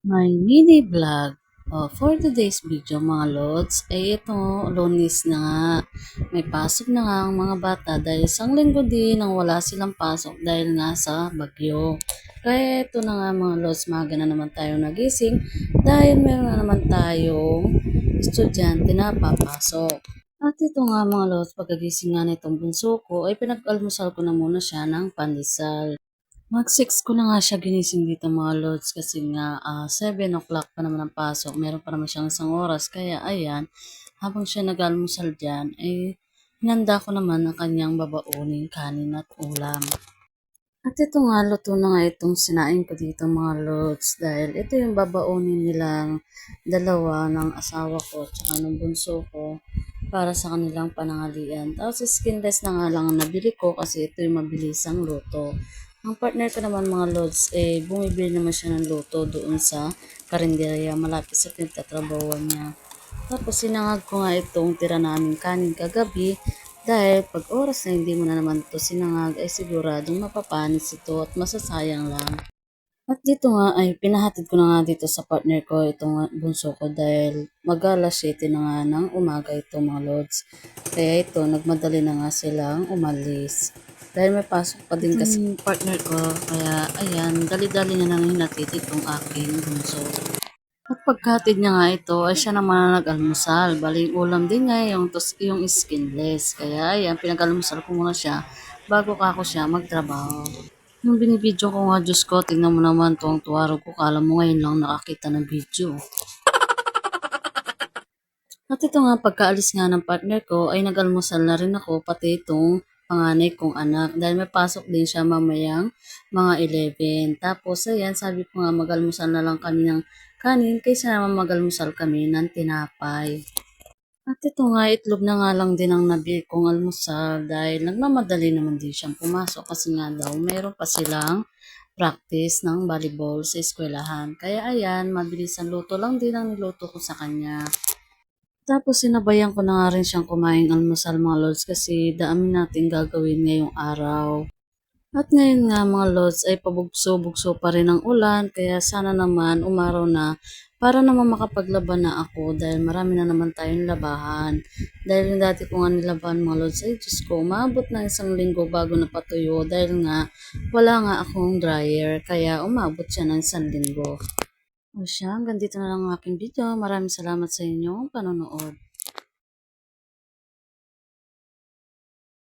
My mini vlog. For today's video mga lods, ay ito, Lunes na nga. May pasok na nga ang mga bata dahil isang linggo din nang wala silang pasok dahil nga sa bagyo. Kaya ito na nga mga lods, maaga na naman tayo nagising dahil meron na naman tayong estudyante na papasok. At ito nga mga lods, pagkagising nga nitong bunso ko ay pinag-almusal ko na muna siya ng pandesal. Mag-6 ko na nga siya ginising dito mga lods kasi nga 7 o'clock pa naman ang pasok. Meron pa naman siyang isang oras. Kaya ayan, habang siya nag-almusal dyan, ay hinanda ko naman ang kanyang babauning kanin at ulam. At ito nga, luto na nga itong sinain ko dito mga lods dahil ito yung babaunin nilang dalawa ng asawa ko at saka ng bunso ko para sa kanilang panangalian. Tapos skinless na nga lang ang nabili ko kasi ito yung mabilisang luto. Ang partner ko naman mga lods, bumibili naman siya ng luto doon sa karinderya malapit sa pinagtatrabawan niya. Tapos sinangag ko nga itong tira naming kanin kagabi dahil pag oras na hindi mo na naman ito sinangag ay siguradong mapapanis ito at masasayang lang. At dito nga ay pinahatid ko na nga dito sa partner ko itong bunso ko dahil mag-alas 7 na nga ng umaga ito mga lods. Kaya ito nagmadali na nga silang umalis. Dahil may pasok pa din kasi partner ko kaya ayan dali-dali niya nang hinatid itong aking bunso. At pagkatid niya nga ito ay siya naman ang nag-almusal. Bali ulam din niya yung skinless. Kaya ayan pinag-almusal ko muna siya bago ka ako siya magtrabaho. Yung binibidyo ko nga, Diyos ko, tingnan mo naman tuwang tuwaro ko. Kala mo ngayon lang nakakita ng video. At ito nga, pagkaalis nga ng partner ko, ay nag-almusal na rin ako, pati itong panganay kong anak. Dahil may pasok din siya mamayang mga 11. Tapos, ayan, sabi ko nga, mag-almusal na lang kami ng kanin, kaysa naman mag-almusal kami ng tinapay. At ito nga, itlog na nga lang din ang nabili kong almusal dahil nagmamadali naman din siyang pumasok kasi nga daw meron pa silang practice ng volleyball sa eskwelahan. Kaya ayan, mabilis ang luto lang din ang niluto ko sa kanya. Tapos sinabayan ko na nga rin siyang kumain almusal mga lods kasi dami natin gagawin ngayong araw. At ngayon nga mga lods ay pabugso-bugso pa rin ang ulan kaya sana naman umaraw na para naman makapaglaban na ako dahil marami na naman tayong labahan. Dahil yung dati ko nga nilaban mga lods ay Diyos ko umabot na isang linggo bago napatuyo dahil nga wala nga akong dryer kaya umabot siya ng isang linggo. O siya, hanggang dito na lang ang aking video. Maraming salamat sa inyong panonood.